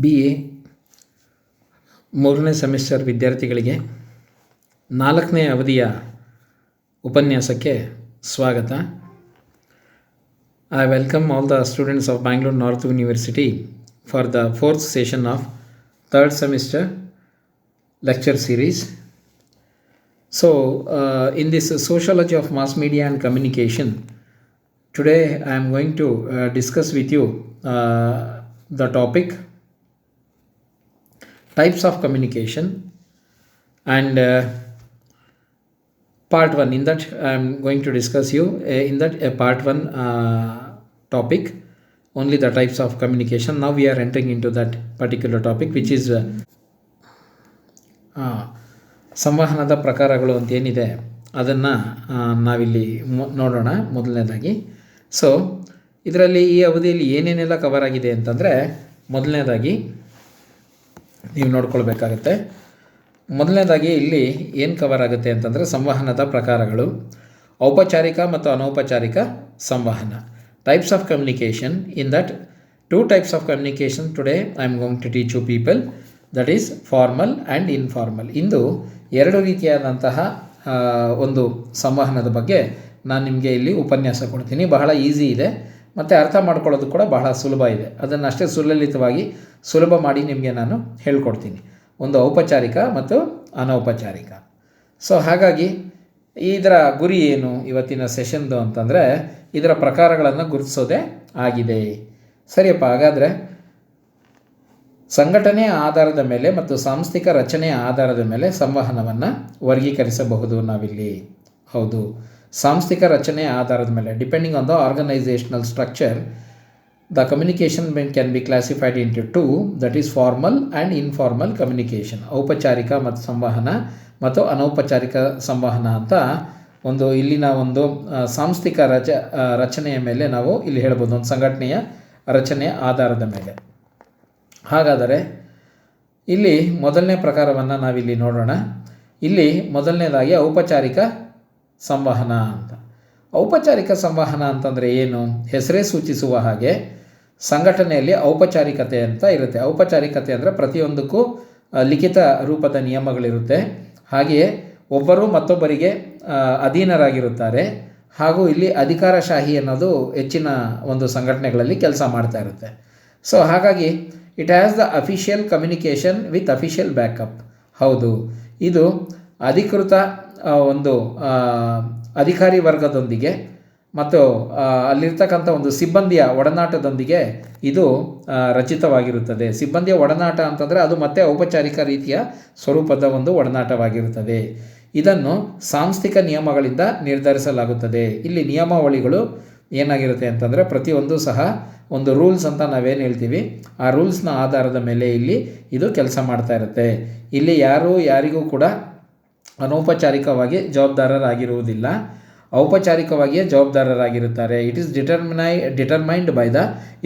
BA ಮೂರನೇ semester ವಿದ್ಯಾರ್ಥಿಗಳಿಗೆ 4ನೇ ಅವಧಿಯ ಉಪನ್ಯಾಸಕ್ಕೆ ಸ್ವಾಗತ. I welcome all the students of Bangalore North University for the 4th session of 3rd semester lecture series. So, in this Sociology of Mass Media and Communication, today I am going to discuss with you the topic types of communication, and part 1. In that I am going to discuss you in that part 1 topic only the types of communication. Now we are entering into that particular topic, which is ಸಂವಹನದ ಪ್ರಕಾರಗಳು ಅಂತ ಏನಿದೆ ಅದನ್ನು ನಾವಿಲ್ಲಿ ನೋಡೋಣ. ಮೊದಲನೇದಾಗಿ ಇದರಲ್ಲಿ ಈ ಅವಧಿಯಲ್ಲಿ ಏನೇನೆಲ್ಲ ಕವರ್ ಆಗಿದೆ ಅಂತಂದರೆ, ಮೊದಲನೇದಾಗಿ ನೀವು ನೋಡ್ಕೊಳ್ಬೇಕಾಗತ್ತೆ. ಮೊದಲನೇದಾಗಿ ಇಲ್ಲಿ ಏನು ಕವರ್ ಆಗುತ್ತೆ ಅಂತಂದರೆ, ಸಂವಹನದ ಪ್ರಕಾರಗಳು, ಔಪಚಾರಿಕ ಮತ್ತು ಅನೌಪಚಾರಿಕ ಸಂವಹನ, types of communication. In that 2 types of communication today I am going to teach you people, that is formal and informal. ಇಂದು 2 ರೀತಿಯಾದಂತಹ ಒಂದು ಸಂವಹನದ ಬಗ್ಗೆ ನಾನು ನಿಮಗೆ ಇಲ್ಲಿ ಉಪನ್ಯಾಸ ಕೊಡ್ತೀನಿ. ಬಹಳ ಈಸಿ ಇದೆ ಮತ್ತು ಅರ್ಥ ಮಾಡ್ಕೊಳ್ಳೋದು ಕೂಡ ಬಹಳ ಸುಲಭ ಇದೆ. ಅದನ್ನು ಅಷ್ಟೇ ಸುಲಲಿತವಾಗಿ ಸುಲಭ ಮಾಡಿ ನಿಮಗೆ ನಾನು ಹೇಳ್ಕೊಡ್ತೀನಿ. ಒಂದು ಔಪಚಾರಿಕ ಮತ್ತು ಅನೌಪಚಾರಿಕ. ಹಾಗಾಗಿ ಇದರ ಗುರಿ ಏನು ಇವತ್ತಿನ ಸೆಷನ್ದು ಅಂತಂದರೆ, ಇದರ ಪ್ರಕಾರಗಳನ್ನು ಗುರುತಿಸೋದೇ ಆಗಿದೆ. ಸರಿಯಪ್ಪ, ಹಾಗಾದರೆ ಸಂಘಟನೆಯ ಆಧಾರದ ಮೇಲೆ ಮತ್ತು ಸಾಂಸ್ಥಿಕ ರಚನೆಯ ಆಧಾರದ ಮೇಲೆ ಸಂವಹನವನ್ನು ವರ್ಗೀಕರಿಸಬಹುದು ನಾವಿಲ್ಲಿ. ಹೌದು, ಸಾಂಸ್ಥಿಕ ರಚನೆಯ ಆಧಾರದ ಮೇಲೆ, depending on the organisational structure, the communication can be classified into 2, that is formal and informal communication. ಔಪಚಾರಿಕ ಮತ್ತು ಸಂವಹನ ಮತ್ತು ಅನೌಪಚಾರಿಕ ಸಂವಹನ ಅಂತ ಇಲ್ಲಿನ ಒಂದು ಸಾಂಸ್ಥಿಕ ರಚನೆಯ ಮೇಲೆ ನಾವು ಇಲ್ಲಿ ಹೇಳ್ಬೋದು, ಒಂದು ಸಂಘಟನೆಯ ರಚನೆಯ ಆಧಾರದ ಮೇಲೆ. ಹಾಗಾದರೆ ಇಲ್ಲಿ ಮೊದಲನೇ ಪ್ರಕಾರವನ್ನು ನಾವಿಲ್ಲಿ ನೋಡೋಣ. ಇಲ್ಲಿ ಮೊದಲನೇದಾಗಿ ಔಪಚಾರಿಕ ಸಂವಹನ ಅಂತ. ಔಪಚಾರಿಕ ಸಂವಹನ ಅಂತಂದರೆ ಏನು? ಹೆಸರೇ ಸೂಚಿಸುವ ಹಾಗೆ ಸಂಘಟನೆಯಲ್ಲಿ ಔಪಚಾರಿಕತೆ ಅಂತ ಇರುತ್ತೆ. ಔಪಚಾರಿಕತೆ ಅಂದರೆ ಪ್ರತಿಯೊಂದಕ್ಕೂ ಲಿಖಿತ ರೂಪದ ನಿಯಮಗಳಿರುತ್ತೆ. ಹಾಗೆಯೇ ಒಬ್ಬರು ಮತ್ತೊಬ್ಬರಿಗೆ ಅಧೀನರಾಗಿರುತ್ತಾರೆ. ಹಾಗೂ ಇಲ್ಲಿ ಅಧಿಕಾರಶಾಹಿ ಅನ್ನೋದು ಹೆಚ್ಚಿನ ಒಂದು ಸಂಘಟನೆಗಳಲ್ಲಿ ಕೆಲಸ ಮಾಡ್ತಾ ಇರುತ್ತೆ. ಹಾಗಾಗಿ it has the official communication with official backup. ಹೌದು, ಇದು ಅಧಿಕೃತ ಒಂದು ಅಧಿಕಾರಿ ವರ್ಗದೊಂದಿಗೆ ಮತ್ತು ಅಲ್ಲಿರ್ತಕ್ಕಂಥ ಒಂದು ಸಿಬ್ಬಂದಿಯ ಒಡನಾಟದೊಂದಿಗೆ ಇದು ರಚಿತವಾಗಿರುತ್ತದೆ. ಸಿಬ್ಬಂದಿಯ ಒಡನಾಟ ಅಂತಂದರೆ ಅದು ಮತ್ತೆ ಔಪಚಾರಿಕ ರೀತಿಯ ಸ್ವರೂಪದ ಒಂದು ಒಡನಾಟವಾಗಿರುತ್ತದೆ. ಇದನ್ನು ಸಾಂಸ್ಥಿಕ ನಿಯಮಗಳಿಂದ ನಿರ್ಧರಿಸಲಾಗುತ್ತದೆ. ಇಲ್ಲಿ ನಿಯಮಾವಳಿಗಳು ಏನಾಗಿರುತ್ತೆ ಅಂತಂದರೆ, ಪ್ರತಿಯೊಂದು ಸಹ ಒಂದು ರೂಲ್ಸ್ ಅಂತ ನಾವೇನು ಹೇಳ್ತೀವಿ, ಆ ರೂಲ್ಸ್ನ ಆಧಾರದ ಮೇಲೆ ಇಲ್ಲಿ ಇದು ಕೆಲಸ ಮಾಡ್ತಾ ಇರುತ್ತೆ. ಇಲ್ಲಿ ಯಾರಿಗೂ ಕೂಡ ಅನೌಪಚಾರಿಕವಾಗಿ ಜವಾಬ್ದಾರರಾಗಿರುವುದಿಲ್ಲ, ಔಪಚಾರಿಕವಾಗಿಯೇ ಜವಾಬ್ದಾರರಾಗಿರುತ್ತಾರೆ. It is determined by the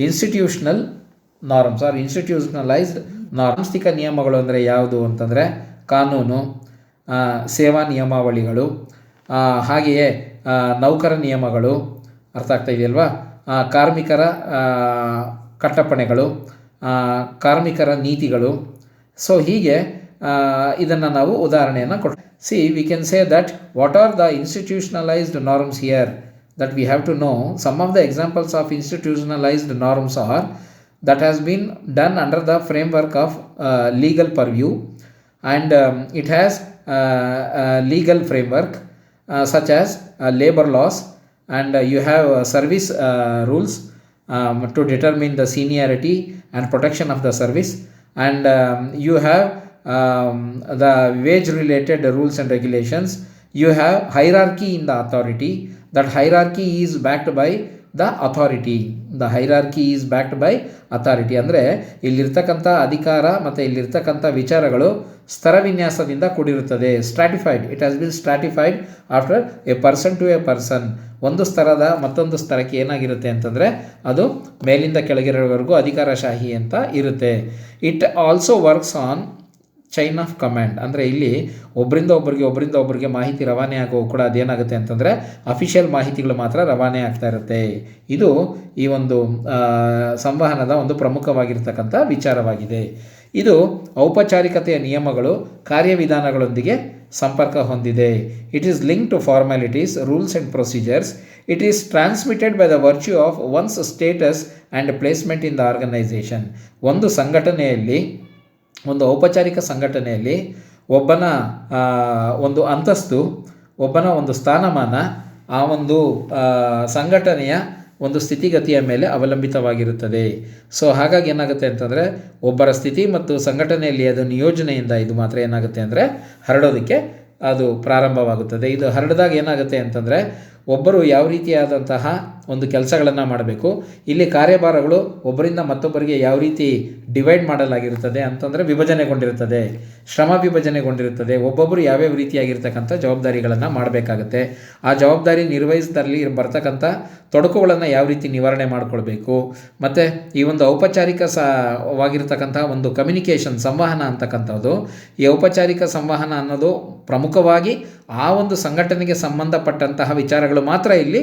institutional norms or institutionalised norms. ಸಾಂಸ್ಥಿಕ ನಿಯಮಗಳು ಅಂದರೆ ಯಾವುದು ಅಂತಂದರೆ, ಕಾನೂನು, ಸೇವಾ ನಿಯಮಾವಳಿಗಳು, ಹಾಗೆಯೇ ನೌಕರ ನಿಯಮಗಳು, ಅರ್ಥ ಆಗ್ತಾ ಇದೆಯಲ್ವಾ, ಕಾರ್ಮಿಕರ ಕಟ್ಟಪ್ಪಣೆಗಳು, ಕಾರ್ಮಿಕರ ನೀತಿಗಳು. ಹೀಗೆ ಇದನ್ನು ನಾವು ಉದಾಹರಣೆಯನ್ನು ಕೊಡ್ತೀವಿ. we can say that what are the institutionalized norms here, that we have to know. Some of the examples of institutionalized norms are that has been done under the framework of legal purview, and it has legal framework such as labor laws, and you have service rules to determine the seniority and protection of the service, and you have the wage related rules and regulations. You have hierarchy in the authority. That hierarchy is backed by the authority. The hierarchy is backed by authority. ಅಂದರೆ ಇಲ್ಲಿರ್ತಕ್ಕಂಥ ಅಧಿಕಾರ ಮತ್ತು ಇಲ್ಲಿರ್ತಕ್ಕಂಥ ವಿಚಾರಗಳು ಸ್ತರವಿನ್ಯಾಸದಿಂದ ಕೂಡಿರುತ್ತದೆ. Stratified, it has been stratified after a person to a person. ಒಂದು ಸ್ತರದ ಮತ್ತೊಂದು ಸ್ತರಕ್ಕೆ ಏನಾಗಿರುತ್ತೆ ಅಂತಂದರೆ, ಅದು ಮೇಲಿಂದ ಕೆಳಗಿರೋವರೆಗೂ ಅಧಿಕಾರಶಾಹಿ ಅಂತ ಇರುತ್ತೆ. It also works on chain of command. ಅಂದರೆ ಇಲ್ಲಿ ಒಬ್ಬರಿಂದ ಒಬ್ಬರಿಗೆ ಮಾಹಿತಿ ರವಾನೆ ಆಗೋ ಕೂಡ ಅದೇನಾಗುತ್ತೆ ಅಂತಂದರೆ ಅಫಿಷಿಯಲ್ ಮಾಹಿತಿಗಳು ಮಾತ್ರ ರವಾನೆ ಆಗ್ತಾ ಇರುತ್ತೆ. ಇದು ಈ ಒಂದು ಸಂವಹನದ ಒಂದು ಪ್ರಮುಖವಾಗಿರ್ತಕ್ಕಂಥ ವಿಚಾರವಾಗಿದೆ. ಇದು ಔಪಚಾರಿಕತೆಯ ನಿಯಮಗಳು ಕಾರ್ಯವಿಧಾನಗಳೊಂದಿಗೆ ಸಂಪರ್ಕ ಹೊಂದಿದೆ. It is link to formalities, rules and procedures. It is transmitted by the virtue of one's status and placement in the organisation. ಒಂದು ಸಂಘಟನೆಯಲ್ಲಿ, ಒಂದು ಔಪಚಾರಿಕ ಸಂಘಟನೆಯಲ್ಲಿ ಒಬ್ಬನ ಒಂದು ಅಂತಸ್ತು, ಒಬ್ಬನ ಒಂದು ಸ್ಥಾನಮಾನ ಆ ಒಂದು ಸಂಘಟನೆಯ ಒಂದು ಸ್ಥಿತಿಗತಿಯ ಮೇಲೆ ಅವಲಂಬಿತವಾಗಿರುತ್ತದೆ. ಸೊ ಹಾಗಾಗಿ ಏನಾಗುತ್ತೆ ಅಂತಂದರೆ ಒಬ್ಬರ ಸ್ಥಿತಿ ಮತ್ತು ಸಂಘಟನೆಯಲ್ಲಿ ಅದು ನಿಯೋಜನೆಯಿಂದ ಇದು ಮಾತ್ರ ಏನಾಗುತ್ತೆ ಅಂದರೆ ಹರಡೋದಕ್ಕೆ ಅದು ಪ್ರಾರಂಭವಾಗುತ್ತದೆ. ಇದು ಹರಡಿದಾಗ ಏನಾಗುತ್ತೆ ಅಂತಂದರೆ ಒಬ್ಬರು ಯಾವ ರೀತಿಯಾದಂತಹ ಒಂದು ಕೆಲಸಗಳನ್ನು ಮಾಡಬೇಕು, ಇಲ್ಲಿ ಕಾರ್ಯಭಾರಗಳು ಒಬ್ಬರಿಂದ ಮತ್ತೊಬ್ಬರಿಗೆ ಯಾವ ರೀತಿ ಡಿವೈಡ್ ಮಾಡಲಾಗಿರುತ್ತದೆ ಅಂತಂದರೆ ವಿಭಜನೆಗೊಂಡಿರುತ್ತದೆ, ಶ್ರಮ ವಿಭಜನೆಗೊಂಡಿರುತ್ತದೆ. ಒಬ್ಬೊಬ್ಬರು ಯಾವ್ಯಾವ ರೀತಿಯಾಗಿರ್ತಕ್ಕಂಥ ಜವಾಬ್ದಾರಿಗಳನ್ನು ಮಾಡಬೇಕಾಗತ್ತೆ, ಆ ಜವಾಬ್ದಾರಿ ನಿರ್ವಹಿಸಿದಲ್ಲಿ ಬರ್ತಕ್ಕಂಥ ತೊಡಕುಗಳನ್ನು ಯಾವ ರೀತಿ ನಿವಾರಣೆ ಮಾಡಿಕೊಳ್ಬೇಕು, ಮತ್ತು ಈ ಒಂದು ಔಪಚಾರಿಕವಾಗಿರ್ತಕ್ಕಂಥ ಒಂದು ಕಮ್ಯುನಿಕೇಷನ್, ಸಂವಹನ ಅಂತಕ್ಕಂಥದ್ದು, ಈ ಔಪಚಾರಿಕ ಸಂವಹನ ಅನ್ನೋದು ಪ್ರಮುಖವಾಗಿ ಆ ಒಂದು ಸಂಘಟನೆಗೆ ಸಂಬಂಧಪಟ್ಟಂತಹ ವಿಚಾರಗಳು ಮಾತ್ರ ಇಲ್ಲಿ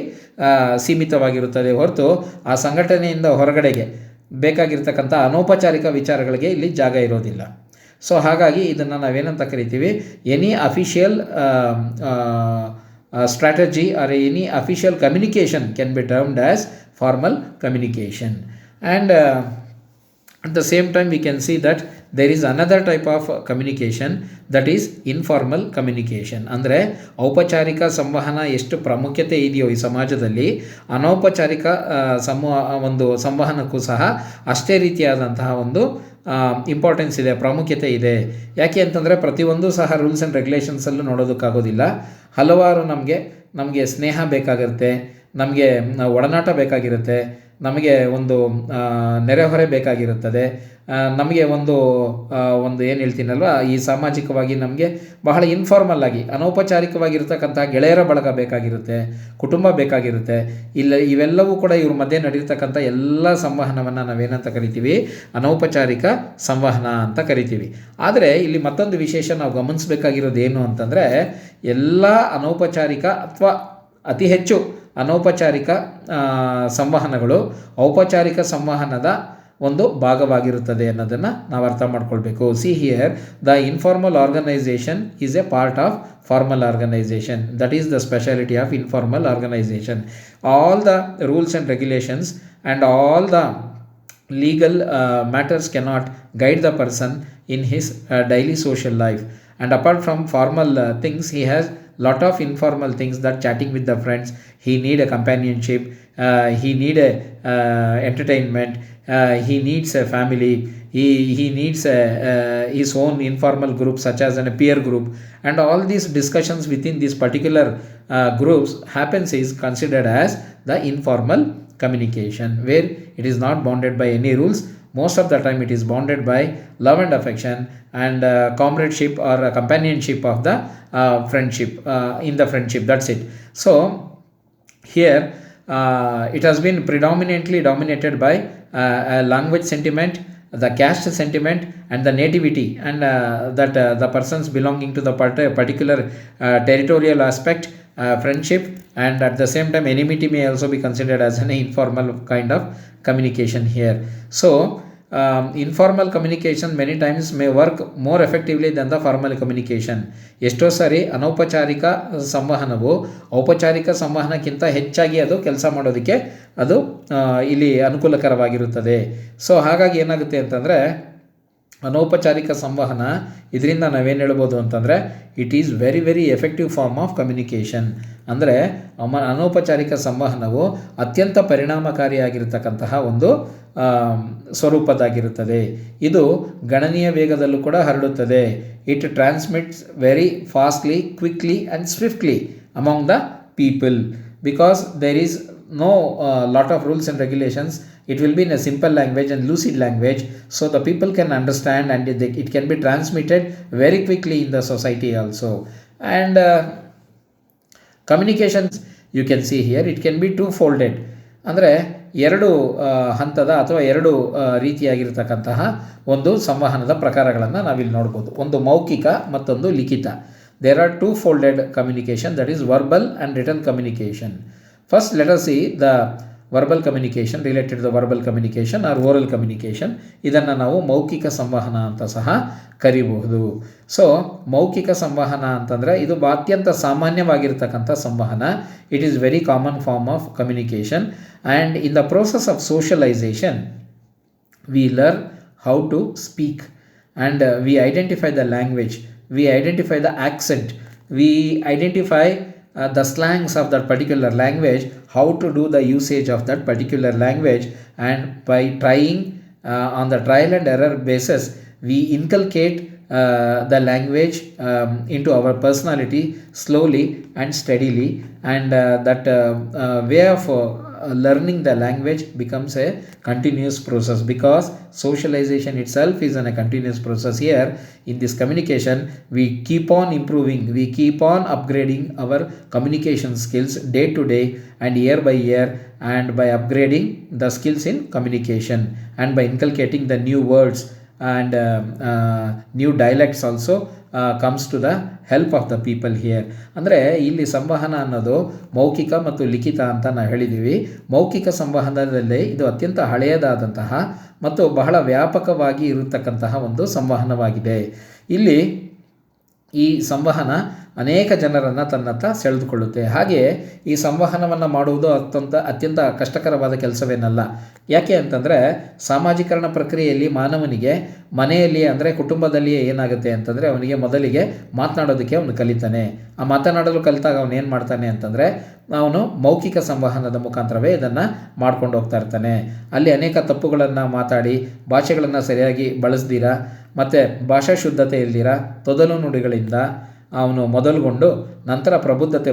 ಸೀಮಿತವಾಗಿರುತ್ತದೆ ಹೊರತು ಆ ಸಂಘಟನೆಯಿಂದ ಹೊರಗಡೆಗೆ ಬೇಕಾಗಿರ್ತಕ್ಕಂಥ ಅನೌಪಚಾರಿಕ ವಿಚಾರಗಳಿಗೆ ಇಲ್ಲಿ ಜಾಗ ಇರೋದಿಲ್ಲ. ಸೊ ಹಾಗಾಗಿ ಇದನ್ನು ನಾವೇನಂತ ಕರಿತೀವಿ, any official strategy or any official communication can be termed as formal communication. And at the same time we can see that there is another type of communication, that is informal communication. ಅಂದರೆ ಔಪಚಾರಿಕ ಸಂವಹನ ಎಷ್ಟು ಪ್ರಾಮುಖ್ಯತೆ ಇದೆಯೋ ಈ ಸಮಾಜದಲ್ಲಿ, ಅನೌಪಚಾರಿಕ ಒಂದು ಸಂವಹನಕ್ಕೂ ಸಹ ಅಷ್ಟೇ ರೀತಿಯಾದಂತಹ ಒಂದು ಇಂಪಾರ್ಟೆನ್ಸ್ ಇದೆ, ಪ್ರಾಮುಖ್ಯತೆ ಇದೆ. ಯಾಕೆ ಅಂತಂದರೆ ಪ್ರತಿಯೊಂದು ಸಹ ರೂಲ್ಸ್ ಆ್ಯಂಡ್ ರೆಗ್ಯುಲೇಷನ್ಸಲ್ಲೂ ನೋಡೋದಕ್ಕಾಗೋದಿಲ್ಲ. ಹಲವಾರು ನಮಗೆ ಸ್ನೇಹ ಬೇಕಾಗಿರುತ್ತೆ, ನಮಗೆ ಒಡನಾಟ ಬೇಕಾಗಿರುತ್ತೆ, ನಮಗೆ ಒಂದು ನೆರೆಹೊರೆ ಬೇಕಾಗಿರುತ್ತದೆ, ನಮಗೆ ಒಂದು ಏನು ಹೇಳ್ತೀನಲ್ವ, ಈ ಸಾಮಾಜಿಕವಾಗಿ ನಮಗೆ ಬಹಳ ಇನ್ಫಾರ್ಮಲ್ ಆಗಿ ಅನೌಪಚಾರಿಕವಾಗಿರ್ತಕ್ಕಂಥ ಗೆಳೆಯರ ಬಳಗ ಬೇಕಾಗಿರುತ್ತೆ, ಕುಟುಂಬ ಬೇಕಾಗಿರುತ್ತೆ. ಇವೆಲ್ಲವೂ ಕೂಡ ಇವ್ರ ಮಧ್ಯೆ ನಡೆಯತಕ್ಕಂಥ ಎಲ್ಲ ಸಂವಹನವನ್ನು ನಾವೇನಂತ ಕರಿತೀವಿ, ಅನೌಪಚಾರಿಕ ಸಂವಹನ ಅಂತ ಕರಿತೀವಿ. ಆದರೆ ಇಲ್ಲಿ ಮತ್ತೊಂದು ವಿಶೇಷ ನಾವು ಗಮನಿಸಬೇಕಾಗಿರೋದು ಏನು ಅಂತಂದರೆ, ಎಲ್ಲ ಅನೌಪಚಾರಿಕ ಅಥವಾ ಅತಿ ಹೆಚ್ಚು ಅನೌಪಚಾರಿಕ ಸಂವಹನಗಳು ಔಪಚಾರಿಕ ಸಂವಹನದ ಒಂದು ಭಾಗವಾಗಿರುತ್ತದೆ ಅನ್ನೋದನ್ನು ನಾವು ಅರ್ಥ ಮಾಡ್ಕೊಳ್ಬೇಕು. See here, the informal organisation is a part of formal organisation. That is the speciality of informal organisation. All the rules and regulations and all the legal matters cannot guide the person in his daily social life. And apart from formal things, he has lot of informal things, that chatting with the friends, he need a companionship, he need a entertainment, he needs a family, he needs his own informal group such as a peer group, and all these discussions within these particular groups happens is considered as the informal communication, where it is not bounded by any rules. Most of the time it is bounded by love and affection and comradeship or companionship of the friendship, in the friendship, that's it. So here it has been predominantly dominated by language sentiment, the caste sentiment and the nativity, and that the persons belonging to the particular territorial aspect, friendship, and at the same time enmity may also be considered as an informal kind of communication here. So informal communication many times may work more effectively than the formal communication. ಎಷ್ಟೋ ಸಾರಿ ಅನೌಪಚಾರಿಕ ಸಂವಹನವು ಔಪಚಾರಿಕ ಸಂವಹನಕ್ಕಿಂತ ಹೆಚ್ಚಾಗಿ ಅದು ಕೆಲಸ ಮಾಡೋದಕ್ಕೆ ಅದು ಇಲ್ಲಿ ಅನುಕೂಲಕರವಾಗಿರುತ್ತದೆ. ಸೊ ಹಾಗಾಗಿ ಏನಾಗುತ್ತೆ ಅಂತಂದರೆ, ಅನೌಪಚಾರಿಕ ಸಂವಹನ ಇದರಿಂದ ನಾವೇನು ಹೇಳ್ಬೋದು ಅಂತಂದರೆ, it is very very effective form of communication. ಅಂದರೆ ಅನೌಪಚಾರಿಕ ಸಂವಹನವು ಅತ್ಯಂತ ಪರಿಣಾಮಕಾರಿಯಾಗಿರ್ತಕ್ಕಂತಹ ಒಂದು ಸ್ವರೂಪದಾಗಿರುತ್ತದೆ. ಇದು ಗಣನೀಯ ವೇಗದಲ್ಲೂ ಕೂಡ ಹರಡುತ್ತದೆ. It transmits very fastly, quickly and swiftly among the people, because there is no lot of rules and regulations. It will be in a simple language and lucid language, so the people can understand, and it can be transmitted very quickly in the society also. And communications, you can see here, it can be two-folded. ಅಂದರೆ ಎರಡು ಹಂತದ ಅಥವಾ ಎರಡು ರೀತಿಯಾಗಿರ್ತಕ್ಕಂತಹ ಒಂದು ಸಂವಹನದ ಪ್ರಕಾರಗಳನ್ನು ನಾವಿಲ್ಲಿ ನೋಡ್ಬೋದು. ಒಂದು ಮೌಖಿಕ, ಮತ್ತೊಂದು ಲಿಖಿತ. There are two folded communication, that is verbal and written communication. First, let us see the verbal communication, related to the verbal communication or oral communication. ಇದನ್ನು ನಾವು ಮೌಖಿಕ ಸಂವಹನ ಅಂತ ಸಹ ಕರಿಬಹುದು. ಸೊ ಮೌಖಿಕ ಸಂವಹನ ಅಂತಂದರೆ ಇದು ಅತ್ಯಂತ ಸಾಮಾನ್ಯವಾಗಿರ್ತಕ್ಕಂಥ ಸಂವಹನ. It is very common form of communication, and in the process of socialisation we learn how to speak, and we identify the language, we identify the accent, we identify the slangs of that particular language, how to do the usage of that particular language, and by trying on the trial and error basis we inculcate the language into our personality slowly and steadily, and that way of learning the language becomes a continuous process, because socialization itself is a continuous process. Here in this communication we keep on improving, we keep on upgrading our communication skills day to day and year by year, and by upgrading the skills in communication and by inculcating the new words and new dialects also comes to the help of the people here. ಅಂದರೆ ಇಲ್ಲಿ ಸಂವಹನ ಅನ್ನೋದು ಮೌಖಿಕ ಮತ್ತು ಲಿಖಿತ ಅಂತ ನಾವು ಹೇಳಿದ್ದೀವಿ. ಮೌಖಿಕ ಸಂವಹನದಲ್ಲಿ ಇದು ಅತ್ಯಂತ ಹಳೆಯದಾದಂತಹ ಮತ್ತು ಬಹಳ ವ್ಯಾಪಕವಾಗಿ ಇರತಕ್ಕಂತಹ ಒಂದು ಸಂವಹನವಾಗಿದೆ. ಇಲ್ಲಿ ಈ ಸಂವಹನ ಅನೇಕ ಜನರನ್ನು ತನ್ನತ್ತ ಸೆಳೆದುಕೊಳ್ಳುತ್ತೆ. ಹಾಗೆಯೇ ಈ ಸಂವಹನವನ್ನು ಮಾಡುವುದು ಅತ್ಯಂತ ಕಷ್ಟಕರವಾದ ಕೆಲಸವೇನಲ್ಲ. ಯಾಕೆ ಅಂತಂದರೆ ಸಾಮಾಜೀಕರಣ ಪ್ರಕ್ರಿಯೆಯಲ್ಲಿ ಮಾನವನಿಗೆ ಮನೆಯಲ್ಲಿ ಅಂದರೆ ಕುಟುಂಬದಲ್ಲಿಯೇ ಏನಾಗುತ್ತೆ ಅಂತಂದರೆ ಅವನಿಗೆ ಮೊದಲಿಗೆ ಮಾತನಾಡೋದಕ್ಕೆ ಅವನು ಕಲಿತಾನೆ. ಆ ಮಾತನಾಡಲು ಕಲಿತಾಗ ಅವನು ಏನು ಮಾಡ್ತಾನೆ ಅಂತಂದರೆ ಅವನು ಮೌಖಿಕ ಸಂವಹನದ ಮುಖಾಂತರವೇ ಇದನ್ನು ಮಾಡ್ಕೊಂಡು ಹೋಗ್ತಾ ಇರ್ತಾನೆ. ಅಲ್ಲಿ ಅನೇಕ ತಪ್ಪುಗಳನ್ನು ಮಾತಾಡಿ ಭಾಷೆಗಳನ್ನು ಸರಿಯಾಗಿ ಬಳಸ್ದಿರ ಮತ್ತು ಭಾಷಾ ಶುದ್ಧತೆ ಇಲ್ದಿರ ತೊದಲು ನುಡಿಗಳಿಂದ ಅವನು ಮೊದಲುಗೊಂಡು ನಂತರ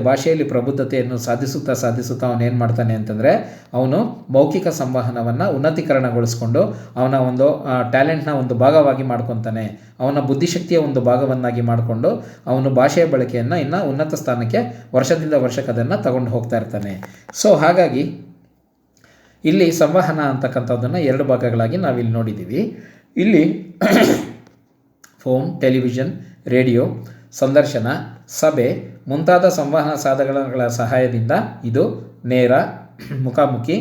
ಭಾಷೆಯಲ್ಲಿ ಪ್ರಬುದ್ಧತೆಯನ್ನು ಸಾಧಿಸುತ್ತಾ ಅವನೇನು ಮಾಡ್ತಾನೆ ಅಂತಂದರೆ ಅವನು ಮೌಖಿಕ ಸಂವಹನವನ್ನು ಉನ್ನತೀಕರಣಗೊಳಿಸ್ಕೊಂಡು ಅವನ ಒಂದು ಟ್ಯಾಲೆಂಟ್ನ ಒಂದು ಭಾಗವಾಗಿ ಮಾಡ್ಕೊತಾನೆ. ಅವನ ಬುದ್ಧಿಶಕ್ತಿಯ ಒಂದು ಭಾಗವನ್ನಾಗಿ ಮಾಡಿಕೊಂಡು ಅವನು ಭಾಷೆಯ ಬಳಕೆಯನ್ನು ಇನ್ನು ಉನ್ನತ ಸ್ಥಾನಕ್ಕೆ ವರ್ಷದಿಂದ ವರ್ಷಕ್ಕೆ ಅದನ್ನು ತಗೊಂಡು ಹೋಗ್ತಾ ಇರ್ತಾನೆ. ಸೊ ಹಾಗಾಗಿ ಇಲ್ಲಿ ಸಂವಹನ ಅಂತಕ್ಕಂಥದ್ದನ್ನು ಎರಡು ಭಾಗಗಳಾಗಿ ನಾವಿಲ್ಲಿ ನೋಡಿದ್ದೀವಿ. ಇಲ್ಲಿ ಫೋನ್, ಟೆಲಿವಿಷನ್, ರೇಡಿಯೋ, ಸಂದರ್ಶನ, ಸಭೆ ಮುಂತಾದ ಸಂವಹನ ಸಾಧನಗಳ ಸಹಾಯದಿಂದ ಇದು ನೇರ, ಮುಖಾಮುಖಿ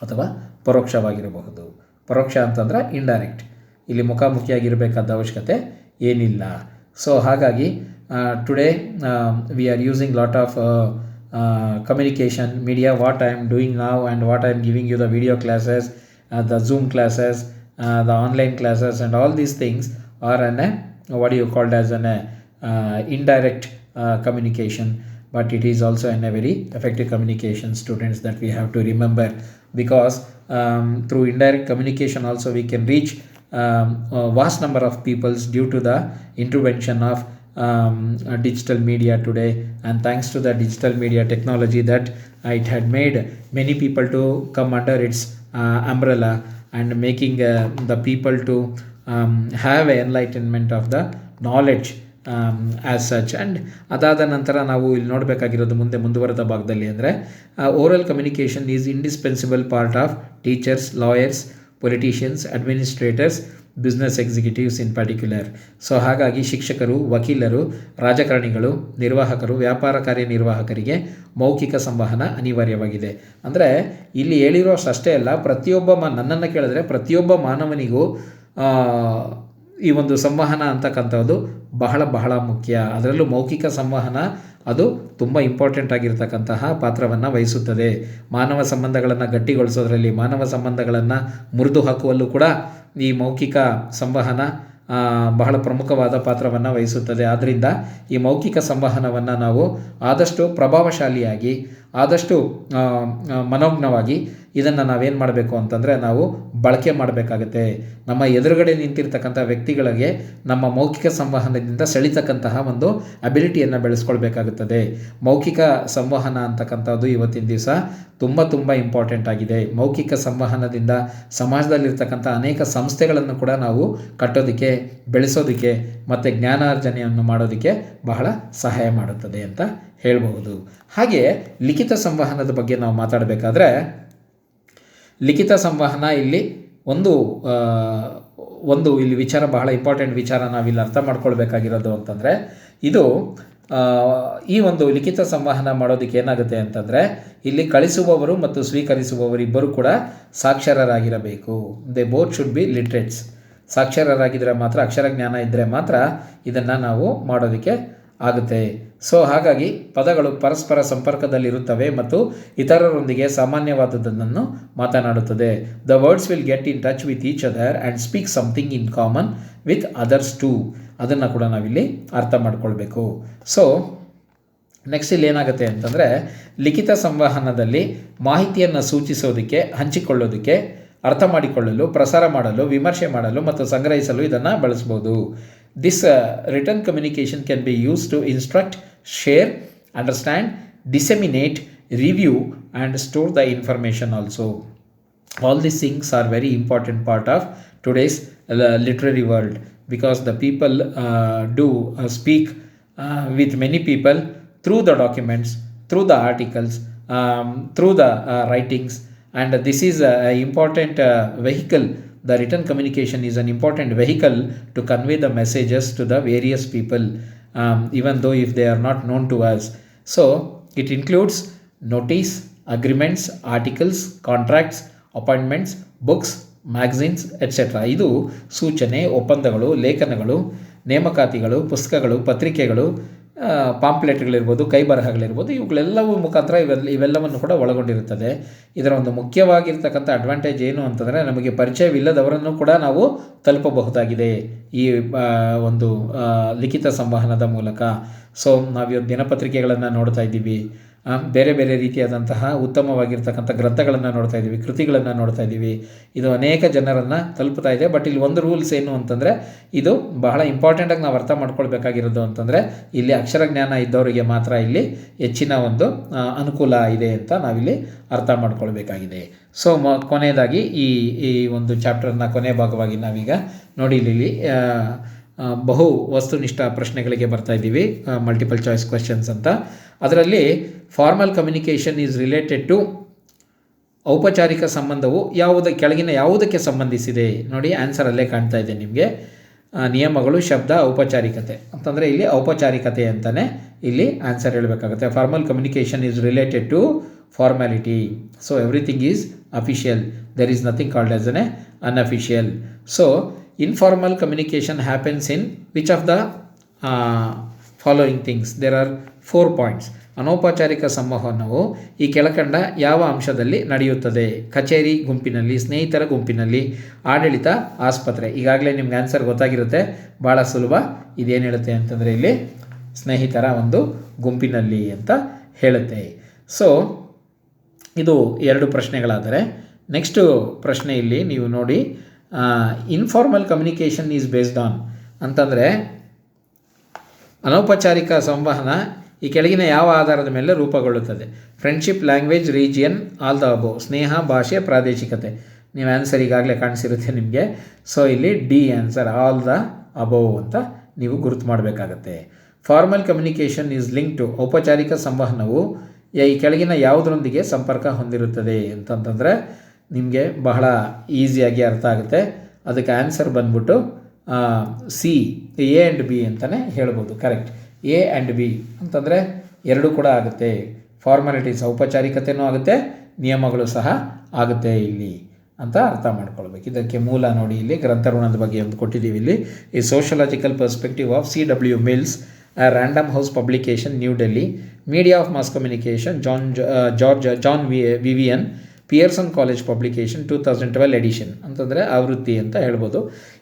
ಅಥವಾ ಪರೋಕ್ಷವಾಗಿರಬಹುದು. ಪರೋಕ್ಷ ಅಂತಂದರೆ ಇಂಡೈರೆಕ್ಟ್. ಇಲ್ಲಿ ಮುಖಾಮುಖಿಯಾಗಿರಬೇಕಾದ ಅವಶ್ಯಕತೆ ಏನಿಲ್ಲ. ಸೊ ಹಾಗಾಗಿ today we are using lot of communication media, what I am doing now and what I am giving you, the video classes, the Zoom classes, the online classes, and all these things are what do you call as an indirect communication, but it is also a very effective communication, students, that we have to remember, because through indirect communication also we can reach a vast number of peoples due to the intervention of digital media today. And thanks to the digital media technology, that it had made many people to come under its umbrella, and making the people to have enlightenment of the knowledge as such. And ಅದಾದ ನಂತರ ನಾವು ಇಲ್ಲಿ ನೋಡಬೇಕಾಗಿರೋದು ಮುಂದುವರೆದ ಭಾಗದಲ್ಲಿ ಅಂದರೆ oral communication is indispensable part of teachers, lawyers, politicians, administrators, business executives in particular. So ಹಾಗಾಗಿ ಶಿಕ್ಷಕರು, ವಕೀಲರು, ರಾಜಕಾರಣಿಗಳು, ನಿರ್ವಾಹಕರು, ವ್ಯಾಪಾರ ಕಾರ್ಯನಿರ್ವಾಹಕರಿಗೆ ಮೌಖಿಕ ಸಂವಹನ ಅನಿವಾರ್ಯವಾಗಿದೆ. ಅಂದರೆ ಇಲ್ಲಿ ಹೇಳಿರೋಷ್ಟೇ ಅಲ್ಲ, ನನ್ನನ್ನು ಕೇಳಿದ್ರೆ ಪ್ರತಿಯೊಬ್ಬ ಮಾನವನಿಗೂ ಈ ಒಂದು ಸಂವಹನ ಅಂತಕ್ಕಂಥದ್ದು ಬಹಳ ಮುಖ್ಯ. ಅದರಲ್ಲೂ ಮೌಖಿಕ ಸಂವಹನ ಅದು ತುಂಬ ಇಂಪಾರ್ಟೆಂಟ್ ಆಗಿರ್ತಕ್ಕಂತಹ ಪಾತ್ರವನ್ನು ವಹಿಸುತ್ತದೆ. ಮಾನವ ಸಂಬಂಧಗಳನ್ನು ಗಟ್ಟಿಗೊಳಿಸೋದ್ರಲ್ಲಿ, ಮಾನವ ಸಂಬಂಧಗಳನ್ನು ಮುರಿದು ಹಾಕುವಲ್ಲೂ ಕೂಡ ಈ ಮೌಖಿಕ ಸಂವಹನ ಬಹಳ ಪ್ರಮುಖವಾದ ಪಾತ್ರವನ್ನು ವಹಿಸುತ್ತದೆ. ಆದ್ದರಿಂದ ಈ ಮೌಖಿಕ ಸಂವಹನವನ್ನು ನಾವು ಆದಷ್ಟು ಪ್ರಭಾವಶಾಲಿಯಾಗಿ, ಆದಷ್ಟು ಮನೋಜ್ಞವಾಗಿ ಇದನ್ನು ನಾವೇನು ಮಾಡಬೇಕು ಅಂತಂದರೆ ನಾವು ಬಳಕೆ ಮಾಡಬೇಕಾಗತ್ತೆ. ನಮ್ಮ ಎದುರುಗಡೆ ನಿಂತಿರ್ತಕ್ಕಂಥ ವ್ಯಕ್ತಿಗಳಿಗೆ ನಮ್ಮ ಮೌಖಿಕ ಸಂವಹನದಿಂದ ಸೆಳೀತಕ್ಕಂತಹ ಒಂದು ಅಬಿಲಿಟಿಯನ್ನು ಬೆಳೆಸ್ಕೊಳ್ಬೇಕಾಗುತ್ತದೆ. ಮೌಖಿಕ ಸಂವಹನ ಅಂತಕ್ಕಂಥದ್ದು ಇವತ್ತಿನ ದಿವಸ ತುಂಬ ಇಂಪಾರ್ಟೆಂಟ್ ಆಗಿದೆ. ಮೌಖಿಕ ಸಂವಹನದಿಂದ ಸಮಾಜದಲ್ಲಿರ್ತಕ್ಕಂಥ ಅನೇಕ ಸಂಸ್ಥೆಗಳನ್ನು ಕೂಡ ನಾವು ಕಟ್ಟೋದಕ್ಕೆ, ಬೆಳೆಸೋದಕ್ಕೆ ಮತ್ತು ಜ್ಞಾನಾರ್ಜನೆಯನ್ನು ಮಾಡೋದಕ್ಕೆ ಬಹಳ ಸಹಾಯ ಮಾಡುತ್ತದೆ ಅಂತ ಹೇಳಬಹುದು. ಹಾಗೆ ಲಿಖಿತ ಸಂವಹನದ ಬಗ್ಗೆ ನಾವು ಮಾತಾಡಬೇಕಾದ್ರೆ ಲಿಖಿತ ಸಂವಹನ ಇಲ್ಲಿ ಒಂದು ಇಲ್ಲಿ ವಿಚಾರ ಬಹಳ ಇಂಪಾರ್ಟೆಂಟ್ ವಿಚಾರ ನಾವಿಲ್ಲಿ ಅರ್ಥ ಮಾಡ್ಕೊಳ್ಬೇಕಾಗಿರೋದು ಅಂತಂದರೆ ಇದು ಈ ಒಂದು ಲಿಖಿತ ಸಂವಹನ ಮಾಡೋದಕ್ಕೆ ಏನಾಗುತ್ತೆ ಅಂತಂದರೆ ಇಲ್ಲಿ ಕಳಿಸುವವರು ಮತ್ತು ಸ್ವೀಕರಿಸುವವರು ಇಬ್ಬರು ಕೂಡ ಸಾಕ್ಷರರಾಗಿರಬೇಕು. They both should be literates. ಸಾಕ್ಷರರಾಗಿದ್ದರೆ ಮಾತ್ರ, ಅಕ್ಷರ ಜ್ಞಾನ ಇದ್ದರೆ ಮಾತ್ರ ಇದನ್ನು ನಾವು ಮಾಡೋದಕ್ಕೆ ಆಗುತ್ತೆ. ಸೊ ಹಾಗಾಗಿ ಪದಗಳು ಪರಸ್ಪರ ಸಂಪರ್ಕದಲ್ಲಿರುತ್ತವೆ ಮತ್ತು ಇತರರೊಂದಿಗೆ ಸಾಮಾನ್ಯವಾದದ್ದನ್ನು ಮಾತನಾಡುತ್ತದೆ. The words will get in touch with each other and speak something in common with others to. ಅದನ್ನು ಕೂಡ ನಾವಿಲ್ಲಿ ಅರ್ಥ ಮಾಡ್ಕೊಳ್ಬೇಕು. ಸೊ ನೆಕ್ಸ್ಟ್ ಇಲ್ಲಿ ಏನಾಗುತ್ತೆ ಅಂತಂದರೆ ಲಿಖಿತ ಸಂವಹನದಲ್ಲಿ ಮಾಹಿತಿಯನ್ನು ಸೂಚಿಸೋದಕ್ಕೆ, ಹಂಚಿಕೊಳ್ಳೋದಕ್ಕೆ, ಅರ್ಥ ಮಾಡಿಕೊಳ್ಳಲು, ಪ್ರಸಾರ ಮಾಡಲು, ವಿಮರ್ಶೆ ಮಾಡಲು ಮತ್ತು ಸಂಗ್ರಹಿಸಲು ಇದನ್ನು ಬಳಸ್ಬೋದು. This written communication can be used to instruct, share, understand, disseminate, review and store the information also. All these things are very important part of today's literary world, because the people do speak with many people through the documents, through the articles, through the writings, and this is an important vehicle. The written communication is an important vehicle to convey the messages to the various people, even though if they are not known to us. So it includes notice, agreements, articles, contracts, appointments, books, magazines et cetera. ಇದು ಸೂಚನೆ, ಒಪ್ಪಂದಗಳು, ಲೇಖನಗಳು, ನೇಮಕಾತಿಗಳು, ಪುಸ್ತಕಗಳು, ಪತ್ರಿಕೆಗಳು, ಪಾಂಪ್ಲೆಟ್ಗಳಿರ್ಬೋದು, ಕೈ ಬರಹಗಳಿರ್ಬೋದು, ಇವುಗಳೆಲ್ಲವೂ ಮುಖಾಂತರ ಇವೆಲ್ಲವನ್ನು ಕೂಡ ಒಳಗೊಂಡಿರುತ್ತದೆ. ಇದರ ಒಂದು ಮುಖ್ಯವಾಗಿರ್ತಕ್ಕಂಥ ಅಡ್ವಾಂಟೇಜ್ ಏನು ಅಂತಂದರೆ ನಮಗೆ ಪರಿಚಯವಿಲ್ಲದವರನ್ನು ಕೂಡ ನಾವು ತಲುಪಬಹುದಾಗಿದೆ ಈ ಒಂದು ಲಿಖಿತ ಸಂವಹನದ ಮೂಲಕ. ಸೊ ನಾವಿವತ್ತು ದಿನಪತ್ರಿಕೆಗಳನ್ನು ನೋಡ್ತಾ ಇದ್ದೀವಿ, ಬೇರೆ ಬೇರೆ ರೀತಿಯಾದಂತಹ ಉತ್ತಮವಾಗಿರ್ತಕ್ಕಂಥ ಗ್ರಂಥಗಳನ್ನು ನೋಡ್ತಾ ಇದ್ದೀವಿ, ಕೃತಿಗಳನ್ನು ನೋಡ್ತಾ ಇದ್ದೀವಿ. ಇದು ಅನೇಕ ಜನರನ್ನು ತಲುಪ್ತಾ ಇದೆ. ಬಟ್ ಇಲ್ಲಿ ಒಂದು ರೂಲ್ಸ್ ಏನು ಅಂತಂದರೆ ಇದು ಬಹಳ ಇಂಪಾರ್ಟೆಂಟಾಗಿ ನಾವು ಅರ್ಥ ಮಾಡ್ಕೊಳ್ಬೇಕಾಗಿರೋದು ಅಂತಂದರೆ ಇಲ್ಲಿ ಅಕ್ಷರ ಜ್ಞಾನ ಇದ್ದವರಿಗೆ ಮಾತ್ರ ಇಲ್ಲಿ ಹೆಚ್ಚಿನ ಒಂದು ಅನುಕೂಲ ಇದೆ ಅಂತ ನಾವಿಲ್ಲಿ ಅರ್ಥ ಮಾಡ್ಕೊಳ್ಬೇಕಾಗಿದೆ. ಸೊ ಕೊನೆಯದಾಗಿ ಈ ಒಂದು ಚಾಪ್ಟರ್ನ ಕೊನೆ ಭಾಗವಾಗಿ ನಾವೀಗ ನೋಡಿ ಇಲ್ಲಿ ಬಹು ವಸ್ತುನಿಷ್ಠ ಪ್ರಶ್ನೆಗಳಿಗೆ ಬರ್ತಾ ಇದ್ದೀವಿ, ಮಲ್ಟಿಪಲ್ ಚಾಯ್ಸ್ ಕ್ವೆಶ್ಚನ್ಸ್ ಅಂತ. ಅದರಲ್ಲಿ formal communication is related to, ಔಪಚಾರಿಕ ಸಂಬಂಧವು ಕೆಳಗಿನ ಯಾವುದಕ್ಕೆ ಸಂಬಂಧಿಸಿದೆ? ನೋಡಿ ಆನ್ಸರ್ ಅಲ್ಲೇ ಕಾಣ್ತಾ ಇದೆ ನಿಮಗೆ. ನಿಯಮಗಳು, ಶಬ್ದ, ಔಪಚಾರಿಕತೆ ಅಂತಂದರೆ ಇಲ್ಲಿ ಔಪಚಾರಿಕತೆ ಅಂತಲೇ ಇಲ್ಲಿ ಆನ್ಸರ್ ಹೇಳಬೇಕಾಗುತ್ತೆ. Formal communication is related to formality. So everything is official, there is nothing called as an unofficial. So informal communication happens in which of the following things? There are 4 points. ಅನೌಪಚಾರಿಕ ಸಂವಹನವು ಈ ಕೆಳಕಂಡ ಯಾವ ಅಂಶದಲ್ಲಿ ನಡೆಯುತ್ತದೆ? ಕಚೇರಿ ಗುಂಪಿನಲ್ಲಿ, ಸ್ನೇಹಿತರ ಗುಂಪಿನಲ್ಲಿ, ಆಡಳಿತ, ಆಸ್ಪತ್ರೆ. ಈಗಾಗಲೇ ನಿಮ್ಗೆ ಆನ್ಸರ್ ಗೊತ್ತಾಗಿರುತ್ತೆ, ಭಾಳ ಸುಲಭ. ಇದೇನು ಹೇಳುತ್ತೆ ಅಂತಂದರೆ ಇಲ್ಲಿ ಸ್ನೇಹಿತರ ಒಂದು ಗುಂಪಿನಲ್ಲಿ ಅಂತ ಹೇಳುತ್ತೆ. ಸೊ ಇದು 2 ಪ್ರಶ್ನೆಗಳಾದರೆ ನೆಕ್ಸ್ಟು ಪ್ರಶ್ನೆ ಇಲ್ಲಿ ನೀವು ನೋಡಿ, informal communication is based on ಅಂತಂದರೆ ಅನೌಪಚಾರಿಕ ಸಂವಹನ ಈ ಕೆಳಗಿನ ಯಾವ ಆಧಾರದ ಮೇಲೆ ರೂಪುಗೊಳ್ಳುತ್ತದೆ? Friendship, language, region, all the above. ಸ್ನೇಹ, ಭಾಷೆ, ಪ್ರಾದೇಶಿಕತೆ. ನೀವು ಆನ್ಸರ್ ಈಗಾಗಲೇ ಕಾಣಿಸಿರುತ್ತೆ ನಿಮಗೆ. ಸೊ ಇಲ್ಲಿ D answer, all the above ಅಂತ ನೀವು ಗುರುತು ಮಾಡಬೇಕಾಗತ್ತೆ. Formal communication is link to, ಔಪಚಾರಿಕ ಸಂವಹನವು ಈ ಕೆಳಗಿನ ಯಾವುದರೊಂದಿಗೆ ಸಂಪರ್ಕ ಹೊಂದಿರುತ್ತದೆ ಅಂತಂತಂದರೆ ನಿಮಗೆ ಬಹಳ ಈಸಿಯಾಗಿ ಅರ್ಥ ಆಗುತ್ತೆ. ಅದಕ್ಕೆ ಆನ್ಸರ್ ಬಂದ್ಬಿಟ್ಟು ಸಿ, ಎ ಆ್ಯಂಡ್ ಬಿ ಅಂತಲೇ ಹೇಳ್ಬೋದು. ಕರೆಕ್ಟ್, ಎ ಆ್ಯಂಡ್ ಬಿ ಅಂತಂದರೆ 2 ಕೂಡ ಆಗುತ್ತೆ. ಫಾರ್ಮಾಲಿಟೀಸ್, ಔಪಚಾರಿಕತೆಯೂ ಆಗುತ್ತೆ, ನಿಯಮಗಳು ಸಹ ಆಗುತ್ತೆ ಇಲ್ಲಿ ಅಂತ ಅರ್ಥ ಮಾಡ್ಕೊಳ್ಬೇಕು. ಇದಕ್ಕೆ ಮೂಲ ನೋಡಿ ಇಲ್ಲಿ ಗ್ರಂಥಋಣದ ಬಗ್ಗೆ ಒಂದು ಕೊಟ್ಟಿದ್ದೀವಿ. ಇಲ್ಲಿ ಈ sociological perspective of C.W. Mills, Random House Publication, New Delhi, Media of Mass Communication, John Vivian, Pearson college publication, 2012 edition ಅಂತಂದರೆ ಆವೃತ್ತಿ ಅಂತ ಹೇಳ್ಬೋದು.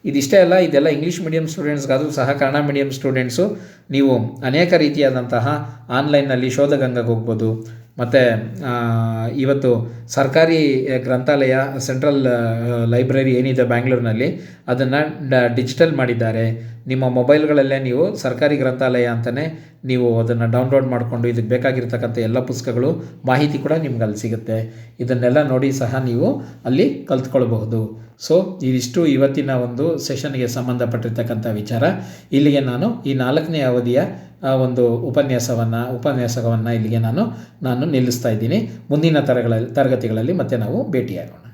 ಇದಿಷ್ಟೇ ಅಲ್ಲ, ಇದೆಲ್ಲ ಇಂಗ್ಲೀಷ್ ಮೀಡಿಯಂ ಸ್ಟೂಡೆಂಟ್ಸ್ಗಾದರೂ ಸಹ ಕನ್ನಡ ಮೀಡಿಯಂ ಸ್ಟೂಡೆಂಟ್ಸು ನೀವು ಅನೇಕ ರೀತಿಯಾದಂತಹ ಆನ್ಲೈನ್ನಲ್ಲಿ ಶೋಧಗಂಗೆಗೆ ಹೋಗ್ಬೋದು. ಮತ್ತು ಇವತ್ತು ಸರ್ಕಾರಿ ಗ್ರಂಥಾಲಯ, ಸೆಂಟ್ರಲ್ ಲೈಬ್ರರಿ ಏನಿದೆ ಬ್ಯಾಂಗ್ಳೂರಿನಲ್ಲಿ, ಅದನ್ನು ಡಿಜಿಟಲ್ ಮಾಡಿದ್ದಾರೆ. ನಿಮ್ಮ ಮೊಬೈಲ್ಗಳಲ್ಲೇ ನೀವು ಸರ್ಕಾರಿ ಗ್ರಂಥಾಲಯ ಅಂತಲೇ ನೀವು ಅದನ್ನು ಡೌನ್ಲೋಡ್ ಮಾಡಿಕೊಂಡು ಇದಕ್ಕೆ ಬೇಕಾಗಿರ್ತಕ್ಕಂಥ ಎಲ್ಲ ಪುಸ್ತಕಗಳು, ಮಾಹಿತಿ ಕೂಡ ನಿಮ್ಗೆ ಅಲ್ಲಿ ಸಿಗುತ್ತೆ. ಇದನ್ನೆಲ್ಲ ನೋಡಿ ಸಹ ನೀವು ಅಲ್ಲಿ ಕಲ್ತ್ಕೊಳ್ಬಹುದು. ಸೊ ಇದಿಷ್ಟು ಇವತ್ತಿನ ಒಂದು ಸೆಷನ್ಗೆ ಸಂಬಂಧಪಟ್ಟಿರ್ತಕ್ಕಂಥ ವಿಚಾರ. ಇಲ್ಲಿಗೆ ನಾನು ಈ 4ನೇ ಅವಧಿಯ ಒಂದು ಉಪನ್ಯಾಸವನ್ನು ಇಲ್ಲಿಗೆ ನಾನು ನಿಲ್ಲಿಸ್ತಾ ಇದ್ದೀನಿ. ಮುಂದಿನ ತರಗತಿಗಳಲ್ಲಿ ಮತ್ತೆ ನಾವು ಭೇಟಿಯಾಗೋಣ.